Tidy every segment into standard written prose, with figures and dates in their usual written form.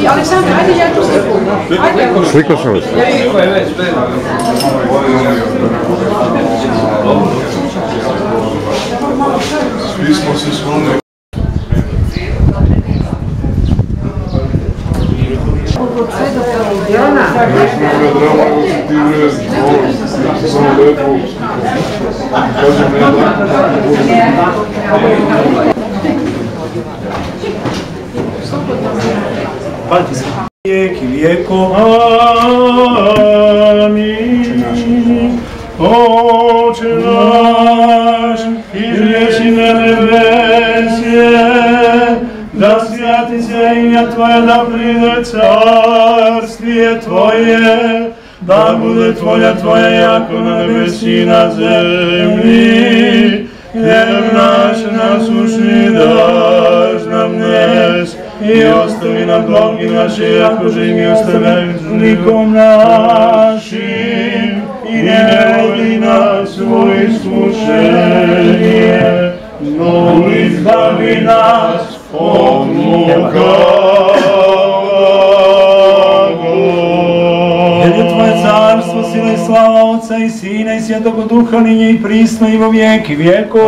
Aleksandar, ajde ja tu sliku. Sliko sam vas. Svi smo se slomili. Vijek i vijekov. Amin. Oče naš, iži na nebesje, da svjati se imja Tvoje, da pride carstije Tvoje, da bude Tvoja Tvoja jako na nebesi i na zemlji. Hljeb naš nasušni daš nam dnes i ostavi nam dolgi naše, jako že i mi ostavljaju dužnikom našim. I ne vodi nas u iskušenje, no izbavi nas od lukavog. Jer je Tvoje carstvo, sila i slava Otca i Sina i Svjetog Duha, ninje i prisno i vo vijeki vijekov.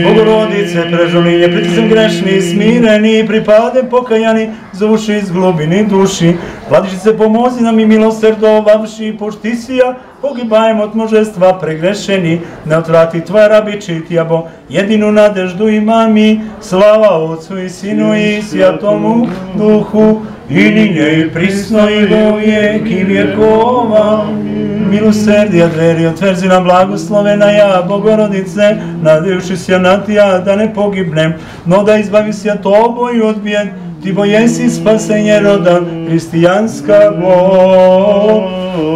Bogorodice, prežolinje, pritisem grešni, smireni, pripade pokajani, zovuši iz glubini duši. Vladičice, pomozi nam i milosrdovavši, pošti sija, pogibajem od možestva pregrešeni, ne otvrati Tvoja rabiči Tijabo, jedinu nadeždu ima mi, slava Otcu i Sinu i Svjatomu Duhu, i ninje i prisno i do vijeki vjekova. Milosrdija dveri, otverzi nam blagoslovena ja, Bogorodice, nadevši se na Tija, da ne pogibnem, no da izbavi se Tobo i odbijen, Ti bo jesi spasenje roda, hristijanska Bog.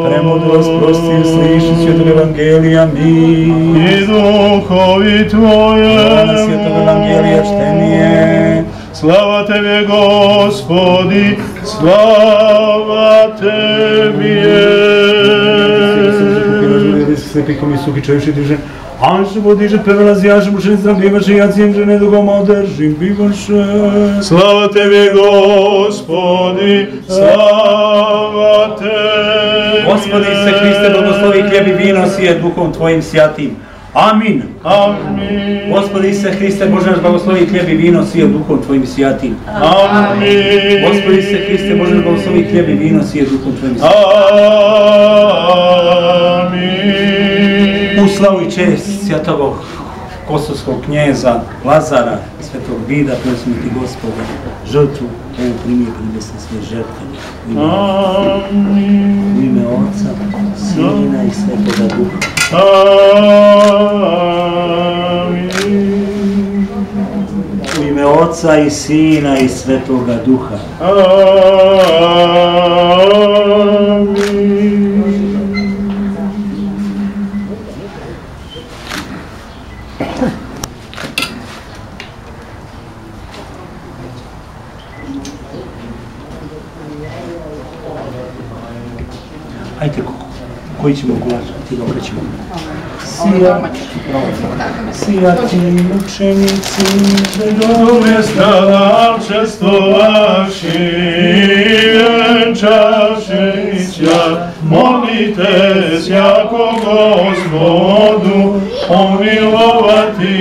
Premudrost prosti, sliši Svjetog Evangelija mi. I duhovi Tvoje. Na Svjetog Evangelija štenije. Slava Tebe, Gospodi, slava Tebe. Slepikom i suhi čovješi diže, anže vodiže, prevelazjaše, mušeni zdravljivaše, ja cijem žene dugoma održim, bivaše. Slava Tebe, Gospodi, slava Tebe. Gospodi se Hriste, blagoslovi hljeb i vino sije duhom Tvojim sjatim. Amin. Amin. Gospodi se Hriste, Bože naš, blagoslovi hljeb i vino sije duhom Tvojim sjatim. Amin. Gospodi se Hriste, Bože naš, blagoslovi hljeb i vino sije duhom Tvojim sjatim. Amin. U slavu i čest svjetog kosovskog knjeza Lazara, svetog Vida, prosimo Ti, Gospoda, žrtvu ovu primije nebesne sve žrtve. Amin. U ime Otca, Sina i Svetoga Duha. Amin. U ime Otca i Sina i Svetoga Duha. Amin. Ajde, koji ćemo kolač, ti ga okrećemo. Sija ti mučenici, Dobre strada učestvovaši, vjenčaši sja, molite jako Gospodu, pomilovati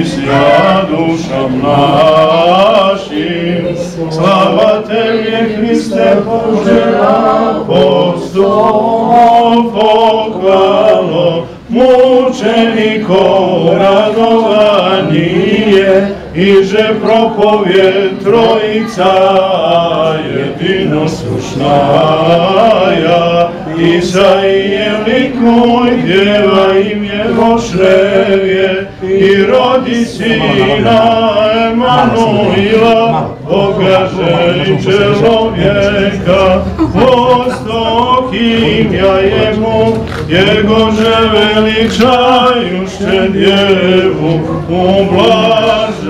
sja dušom našim. Slava Tebi, Hriste, Bože, apostol, pohvalo, mučeniko radovanje, iže propovjed Trojica jedinosušnaja. Isaije likuj djeva imje Božrevje i rodi sina Emanuila, Boga ženi čelovjeka. Vostok imja jemu, jego že veličajušte djevu ublažaje.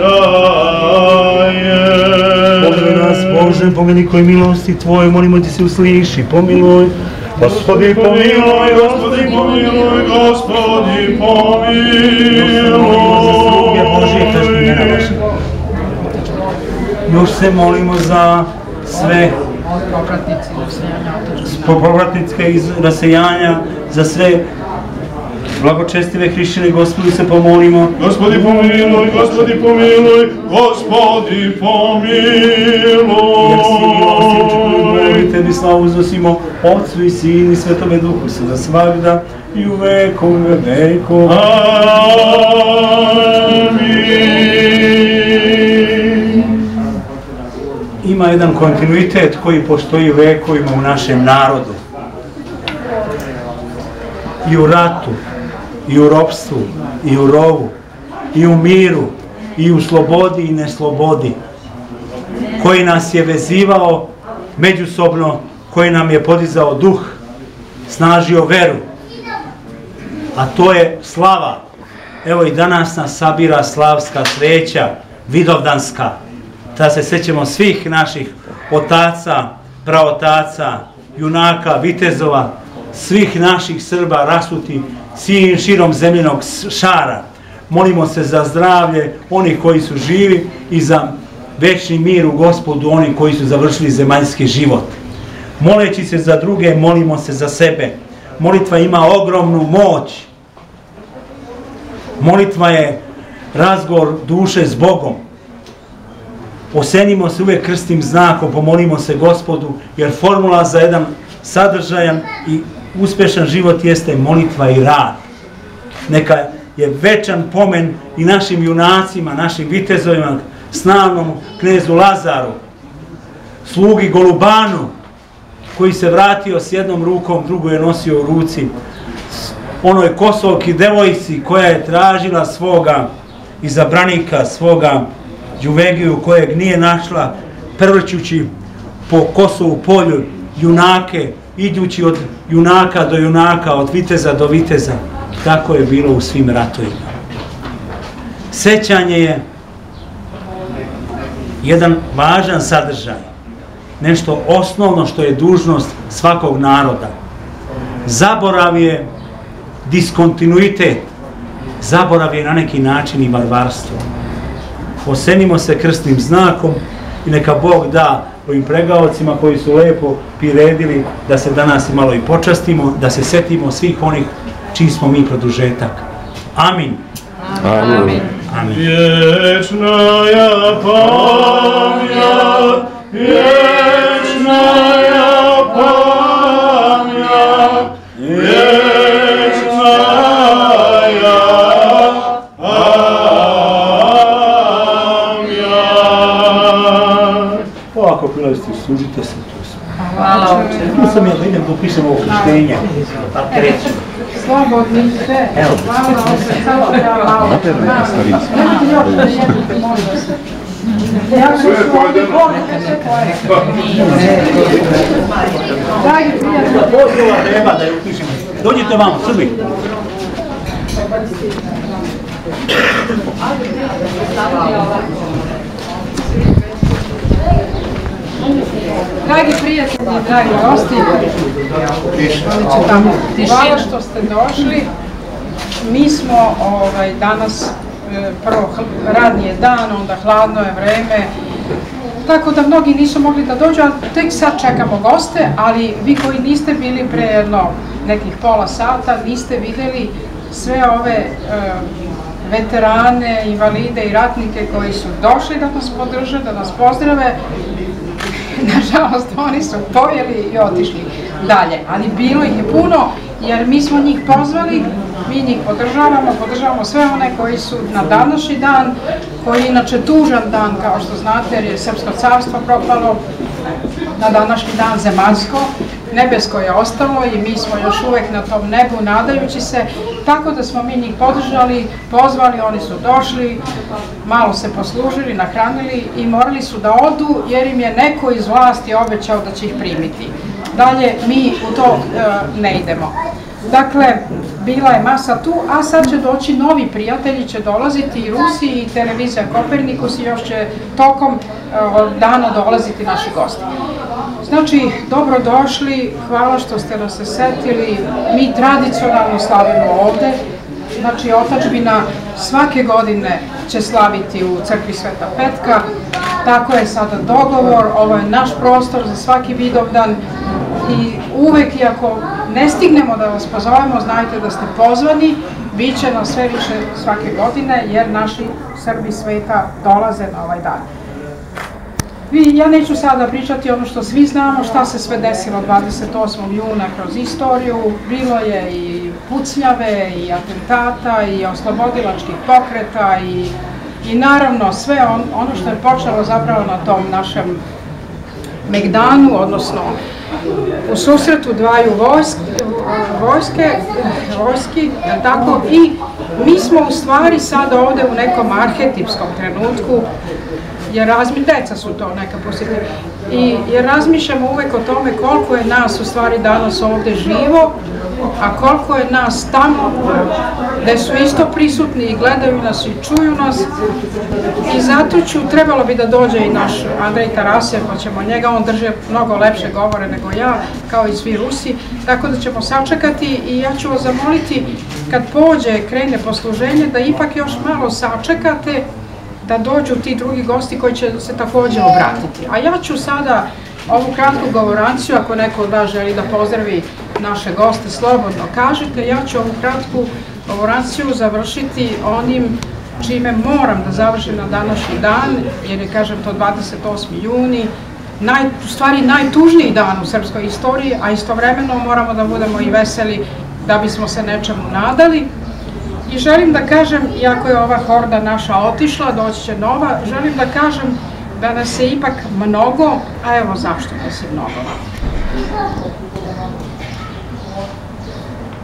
Pomili nas, Bože, pomeni koji milosti Tvoje, molimo Ti se usliši, pomiluj. Gospodi pomiluj, Gospodi pomiluj, Gospodi pomiluj. Božije, kažem imena vaše. Još se molimo za sve povratnice rasejanja, za sve blagočestive hrišćane, Gospodi se pomolimo. Gospodi pomiluj, Gospodi pomiluj, Gospodi pomiluj. Jer si milosti, Tebi slavu uznosimo, Otcu i Sinu i Svetome Duhu, sada svagda i u veku veku. Ima jedan kontinuitet koji postoji vekovima u našem narodu. I u ratu, i u ropstvu, i u rovu, i u miru, i u slobodi i neslobodi, koji nas je vezivao međusobno, koji nam je podizao duh, snažio veru, a to je slava. Evo i danas nas sabira slavska sveća, vidovdanska, da se sećamo svih naših otaca, praotaca, junaka, vitezova, svih naših Srba rasuti širom zemljenog šara. Molimo se za zdravlje onih koji su živi i za večni mir u Gospodu onih koji su završili zemaljski život. Moleći se za druge, molimo se za sebe. Molitva ima ogromnu moć. Molitva je razgovor duše s Bogom. Osenimo se uvijek krstnim znakom, pomolimo se Gospodu, jer formula za jedan sadržajan i uspješan život jeste molitva i rad. Neka je večan pomen i našim junacima, našim vitezovima, slavnom knezu Lazaru, slugi Golubanu, koji se vratio s jednom rukom, drugu je nosio u ruci, onoj Kosovki devojci koja je tražila svoga izabranika, svoga Đuvegiju kojeg nije našla, prvrćući po Kosovu polju junake, idući od junaka do junaka, od viteza do viteza. Tako je bilo u svim ratovima. Sećanje je jedan važan sadržaj, nešto osnovno što je dužnost svakog naroda. Zaborav je diskontinuitet, zaborav je na neki način i varvarstvo. Osenimo se krstnim znakom i neka Bog da ovim pregaocima koji su lepo priredili da se danas malo i počastimo, da se setimo svih onih čiji smo mi produžetak. Amin. Amin. Amin. Vječna ja pamjat, vječna ja pamjat, vječna ja pamjat. Ovako prilazite, služite se tu. Hvala oče. Tu sam ja da idem da upišem ovo krštenje. Pa krećem. Slobodni ste. Hvala oče. Samo treba malo. Nemate još jednu, molim vas. Ja ću ovdje ponekad sve koje. Dragi prijatelji. Poslova treba da je upišemo. Dođite vam, Srbi. Dragi prijatelji, dragi gosti, hvala što ste došli. Mi smo danas, prvo radni je dan, onda hladno je vreme, tako da mnogi nisu mogli da dođu, a tek sad čekamo goste, ali vi koji niste bili pre jedno nekih pola sata, niste videli sve ove veterane, invalide i ratnike koji su došli da nas podrže, da nas pozdrave. Nažalost, oni su pojeli i otišli dalje, ali bilo ih je puno, jer mi smo njih pozvali, mi njih podržavamo sve one koji su na današnji dan, koji je inače tužan dan, kao što znate, jer je Srpsko carstvo propalo, na današnji dan zemaljsko, nebesko je ostalo i mi smo još uvek na tom nebu nadajući se, tako da smo mi njih podržali, pozvali, oni su došli, malo se poslužili, nahranili i morali su da odu jer im je neko iz vlasti obećao da će ih primiti. Dalje mi u to ne idemo. Dakle, bila je masa tu, a sad će doći novi prijatelji, će dolaziti i Rusi i televizija Kopernikus i još će tokom dana dolaziti naši gosti. Znači, dobrodošli, hvala što ste nas se setili, mi tradicionalno slavimo ovde, znači otadžbina svake godine će slaviti u crkvi Sveta Petka, tako je sada dogovor, ovo je naš prostor za svaki Vidovdan i uvek, iako ne stignemo da vas pozovemo, znajte da ste pozvani, bit će nas sve više svake godine jer naši Srbi sveta dolaze na ovaj dan. Ja neću sada pričati ono što svi znamo, šta se sve desilo 28. juna kroz istoriju, bilo je i pucnjave, i atentata, i oslobodilačkih pokreta, i naravno sve ono što je počelo zapravo na tom našem Megdanu, odnosno u susretu dvaju vojski, tako, i mi smo u stvari sad ovde u nekom arhetipskom trenutku, jer deca su to neka posjetila, jer razmišljamo uvek o tome koliko je nas u stvari danas ovde živo, a koliko je nas tamo, gde su isto prisutni i gledaju nas i čuju nas, i zato trebalo bi da dođe i naš Andrej Tarasev, pa ćemo njega, on drže mnogo lepše govore nego ja, kao i svi Rusi, tako da ćemo sačekati i ja ću vas zamoliti kad pođe, krene posluženje, da ipak još malo sačekate, da dođu ti drugi gosti koji će se takođe obratiti. A ja ću sada ovu kratku govoranciju, ako neko od vas želi da pozdravi naše goste, slobodno kažete, ja ću ovu kratku govoranciju završiti onim čime moram da završim na današnji dan, jer je, kažem, to 28. juni, u stvari najtužniji dan u srpskoj istoriji, a istovremeno moramo da budemo i veseli da bismo se nečemu nadali. I želim da kažem, iako je ova horda naša otišla, doći će nova, želim da kažem da nas je ipak mnogo, a evo zašto nas je mnogo.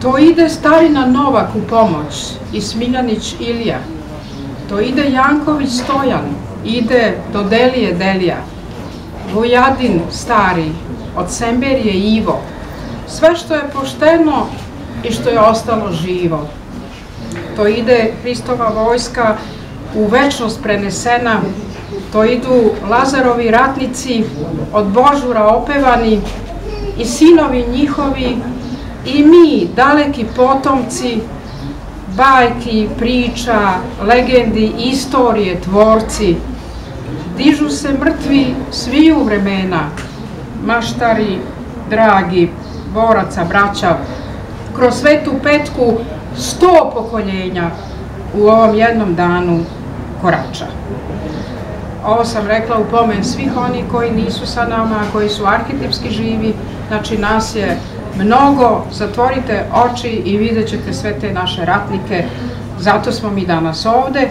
To ide starina Novak u pomoć i Smiljanić Ilija, to ide Janković Stojan, ide do Delije Delija, Vojadin stari, od Semberije Ivo, sve što je pošteno i što je ostalo živo. To ide Hristova vojska u večnost prenesena, to idu Lazarovi ratnici, od Božura opevani, i sinovi njihovi, i mi, daleki potomci, bajki, priča, legendi, istorije, tvorci. Dižu se mrtvi sviju vremena, maštari, dragi, boraca, braća, kroz Svetu Petku 100 pokoljenja u ovom jednom danu korača. Ovo sam rekla u pomen svih onih koji nisu sa nama, koji su arhetipski živi, znači nas je mnogo, zatvorite oči i vidjet ćete sve te naše ratnike, zato smo mi danas ovde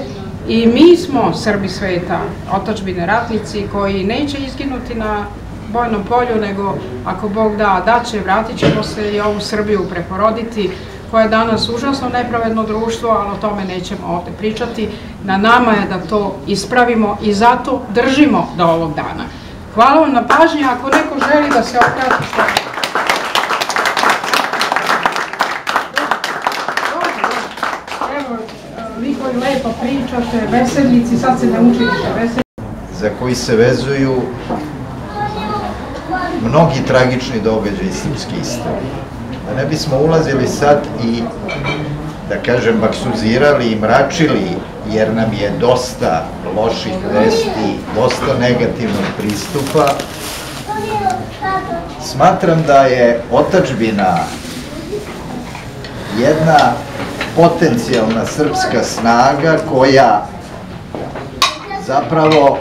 i mi smo Srbi sveta, otadžbine ratnici koji neće izginuti na bojnom polju, nego ako Bog da, daće, vratit ćemo se i ovu Srbiju preporoditi, koja je danas užasno nepravedno društvo, ali o tome nećemo ovde pričati. Na nama je da to ispravimo i zato držimo do ovog dana. Hvala vam na pažnji, ako neko želi da se obrati što... Evo, vi koji lepo pričate, veselnici, sad se ne učite veselnici. Za koji se vezuju mnogi tragični događaji srpske istorije. Da ne bismo ulazili sad i, da kažem, baksuzirali i mračili, jer nam je dosta loših vesti, dosta negativnog pristupa, smatram da je otadžbina jedna potencijalna srpska snaga koja zapravo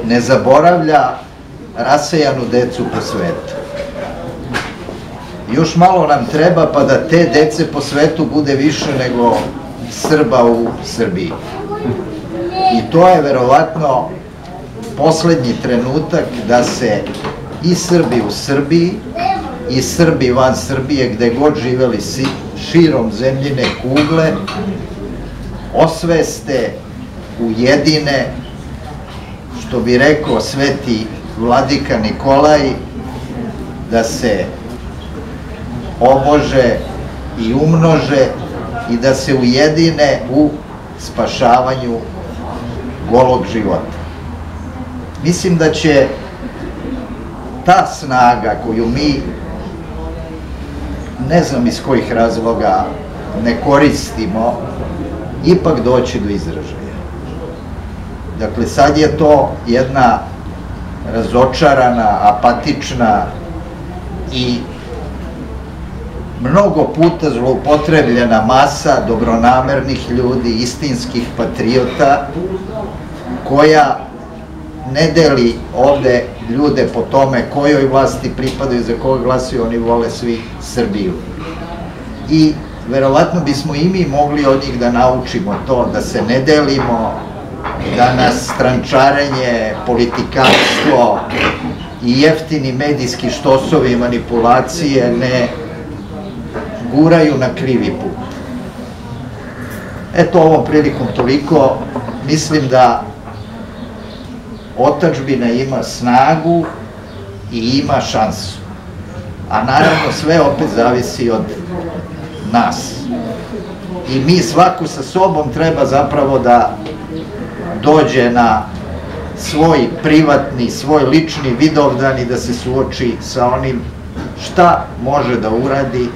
ne zaboravlja rasejanu decu po svetu. Još malo nam treba pa da te dece po svetu bude više nego Srba u Srbiji. I to je verovatno poslednji trenutak da se i Srbi u Srbiji i Srbi van Srbije, gde god živeli širom zemljine kugle, osveste, ujedine, što bi rekao sveti vladika Nikolaj, da se obože i umnože i da se ujedine u spašavanju golog života. Mislim da će ta snaga koju mi, ne znam iz kojih razloga, ne koristimo, ipak doći do izražaja. Dakle, sad je to jedna razočarana, apatična i mnogo puta zloupotrebljena masa dobronamernih ljudi, istinskih patriota, koja ne deli ovde ljude po tome kojoj vlasti pripadaju, za koga glasaju, oni vole svi Srbiju. I verovatno bismo i mi mogli od njih da naučimo to, da se ne delimo, da nas strančarenje, politikanstvo i jeftini medijski štosovi i manipulacije ne guraju na krivi put. Eto, ovom prilikom toliko. Mislim da otadžbina ima snagu i ima šansu. A naravno sve opet zavisi od nas. I mi svako sa sobom treba zapravo da dođe na svoj privatni, svoj lični vidovdan i da se suoči sa onim šta može da uradi.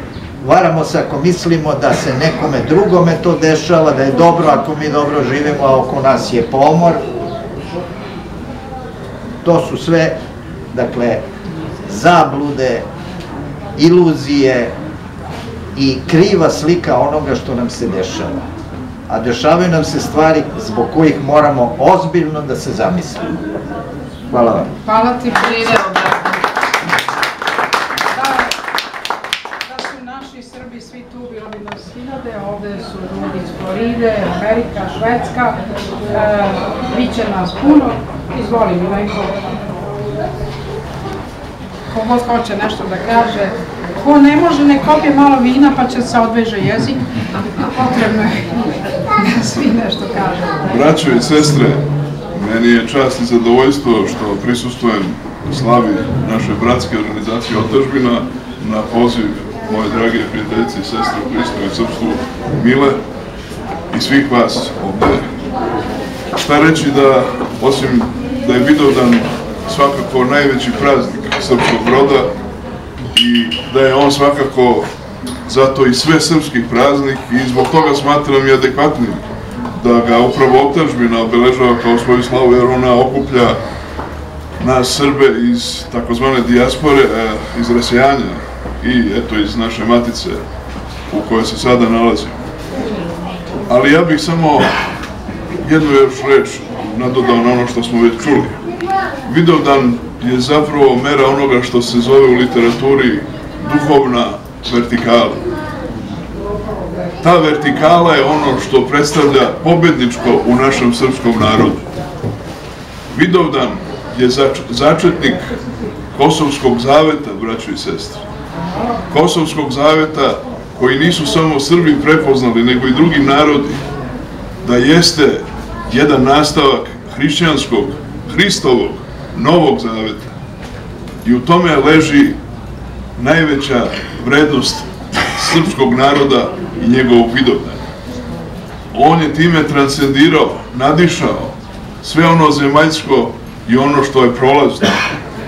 Varamo se ako mislimo da se nekome drugome to dešava, da je dobro ako mi dobro živimo, a oko nas je pomor. To su sve, dakle, zablude, iluzije i kriva slika onoga što nam se dešava. A dešavaju nam se stvari zbog kojih moramo ozbiljno da se zamislimo. Hvala vam. Hvala ti, Brine. Da su naši Srbi svi tu, bilo bi nas hiljade, ovde su ljudi iz Floride, Amerika, Švedska, biće nas puno. Izvoli, Milenko. Ko god hoće nešto da kaže, ko ne može, ne kopije malo vina pa će se odveže jezik. Potrebno je da svi nešto kažu. Braćo i sestre, meni je čast i zadovoljstvo što prisustvujem slavi naše bratske organizacije Otadžbina na poziv moje drage prijateljice i sestre u Hristu i srpstvu Mile i svih vas ovde. Šta reći da, osim da je Vidovdan svakako najveći praznik srpskog roda i da je on svakako zato i sve srpski praznik i zbog toga smatram i adekvatnim da ga upravo Otadžbina obeležava kao svoju slavu, jer ona okuplja nas Srbe iz takozvane dijaspore, iz rasejanja i eto iz naše matice u kojoj se sada nalazimo. Ali ja bih samo jednu još reč nadodao na ono što smo već čuli. Vidovdan je zapravo mera onoga što se zove u literaturi duhovna vertikala. Ta vertikala je ono što predstavlja pobedničko u našem srpskom narodu. Vidovdan je začetnik Kosovskog zaveta, braćo i sestre. Kosovskog zaveta koji nisu samo Srbi prepoznali, nego i drugi narodi, da jeste jedan nastavak hrišćanskog, Hristovog, novog zaveta. I u tome leži najveća vrednost srpskog naroda i njegovog Vidovdana. On je time transcendirao, nadišao sve ono zemaljsko i ono što je prolazno.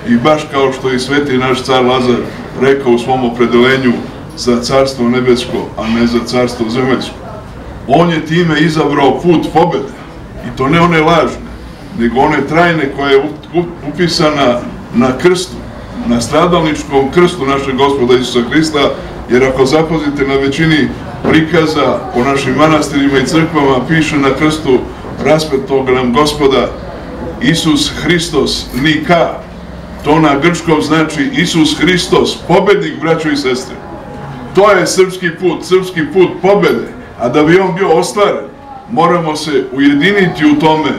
I baš kao što je sveti naš car Lazar rekao u svom opredelenju za carstvo nebesko, a ne za carstvo zemaljsko. On je time izabrao put pobede. I to ne one lažne, nego one trajne koja je upisana na krstu, na stradalničkom krstu našeg Gospoda Isusa Hrista, jer ako zapazite na većini prikaza po našim manastirima i crkvama piše na krstu raspetog nam Gospoda Isus Hristos Nika. To na grčkom znači Isus Hristos, pobednik, braćo i sestre. To je srpski put pobede, a da bi on bio ostvaren, moramo se ujediniti u tome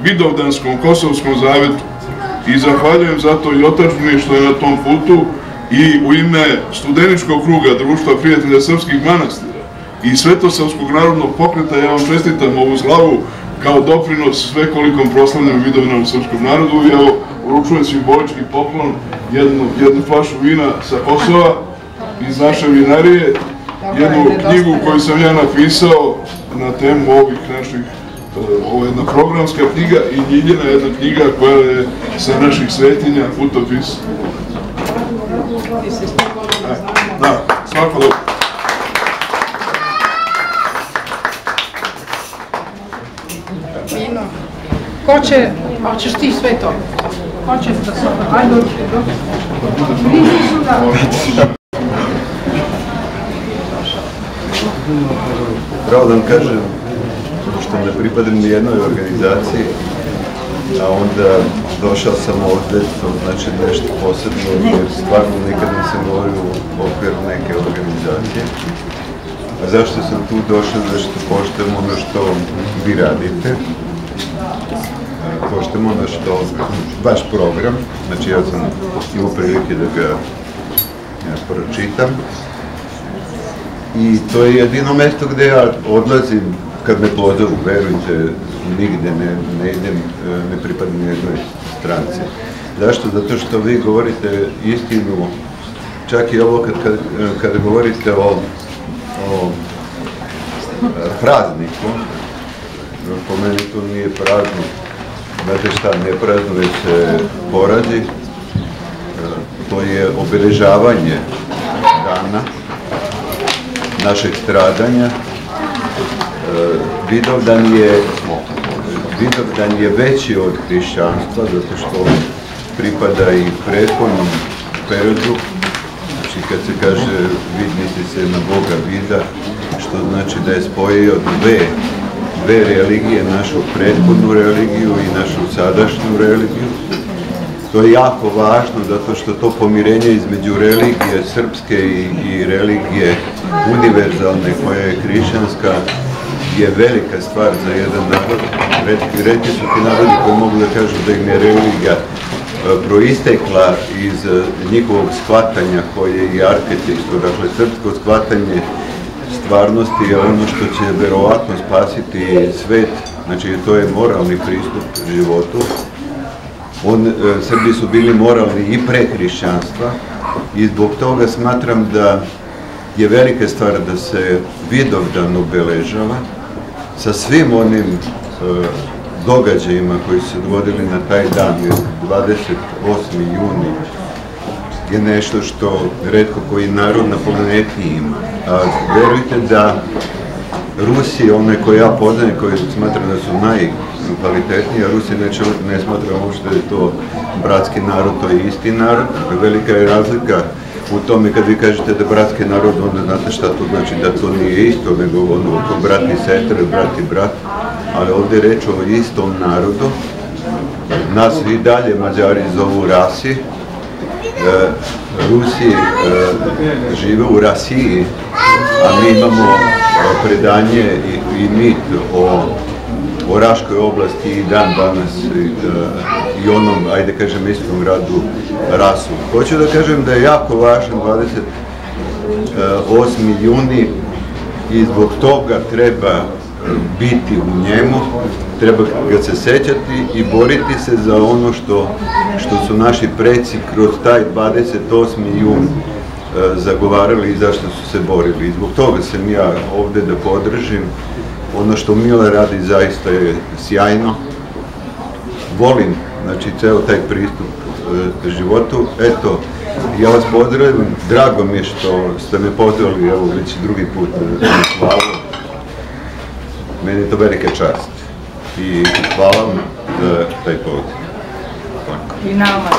Vidovdanskom Kosovskom zavetu. I zahvaljujem zato i Otadžbini što je na tom putu i u ime studeničkog kruga Društva prijatelja srpskih manastira i Svetosavskog narodnog pokreta ja vam čestitam ovu slavu kao doprinos svekolikom proslavljanju Vidovdana u srpskom narodu i evo uručujem simbolički poklon, jednu flašu vina sa Kosova iz naše vinarije jednu knjigu koju sam ja napisao na temu ovih naših, ovo je jedna programska knjiga i Ljiljina jedna knjiga koja je sa naših svetinja, putopis. Da, svako dobro. Fino. Ko će, hoćeš ti sve to? Ko će da se... Ajde, vidi suda. Pravo da vam kažem, što ne pripadam ni jednoj organizaciji, a onda došao sam ovdje, to znači nešto posebno, jer stvarno nikad nisam govorio u okviru neke organizacije. A zašto sam tu došao? Zašto poštujem ono što vi radite, poštujem ono što vaš program, znači ja sam imao prilike da ga pročitam. I to je jedino mjesto gdje ja odlazim kad me pozovu, verujte, nigde ne idem, ne pripadam jednoj stranci. Zašto? Zato što vi govorite istinu, čak i ovo kad govorite o prazniku, po meni to nije praznik, znate šta, ne praznuje se porazi, to je obilježavanje dana našeg stradanja. Vidovdan je veći od hrišćanstva, zato što pripada i prethodnom periodu. Znači kad se kaže vid misli se na Boga vida, što znači da je spojio dve religije, našu prethodnu religiju i našu sadašnju religiju. To je jako važno, zato što to pomirenje između religije srpske i religije univerzalne, koja je hrišćanska, je velika stvar za jedan narod. Retki su ti narodi koji mogu da kažu da im je religija proistekla iz njihovog shvatanja koje je i arhetipsko. Dakle, srpsko shvatanje stvarnosti je ono što će verovatno spasiti svet, znači to je moralni pristup životu. Srbi su bili moralni i pre hrišćanstva i zbog toga smatram da je velika stvar da se Vidovdan obeležava sa svim onim događajima koji su se dogodili na taj dan, 28. juni je nešto što retko koji narod na planeti ima. Verujte da Rusi, one koje ja poznajem, koji smatram da su najkvalitetniji, a Rusi ne smatram uopšte da je to bratski narod, to je isti narod. Velika je razlika u tome kad vi kažete da bratski narod, onda znate šta to znači, da to nije isto, nego ono ko brat i sestre, brat i brat, ali ovdje je reč o istom narodu. Nas i dalje Mađari zovu Rasi, Rusi žive u Rasiji, a mi imamo predanje i mit o Raškoj oblasti i dan danas i onom, ajde kažem, istom gradu Rasu. Hoću da kažem da je jako važan 28. juni i zbog toga treba biti u njemu, treba ga se sećati i boriti se za ono što su naši preci kroz taj 28. jun zagovarali i zašto su se borili. I zbog toga sam ja ovdje da podržim. Ono što Mile radi zaista je sjajno. Volim, znači, ceo taj pristup životu. Eto, ja vas pozdravim, drago mi je što ste me pozvali, evo, već drugi put na slavu. Meni je to velika čast i hvala vam za taj poziv. I nama.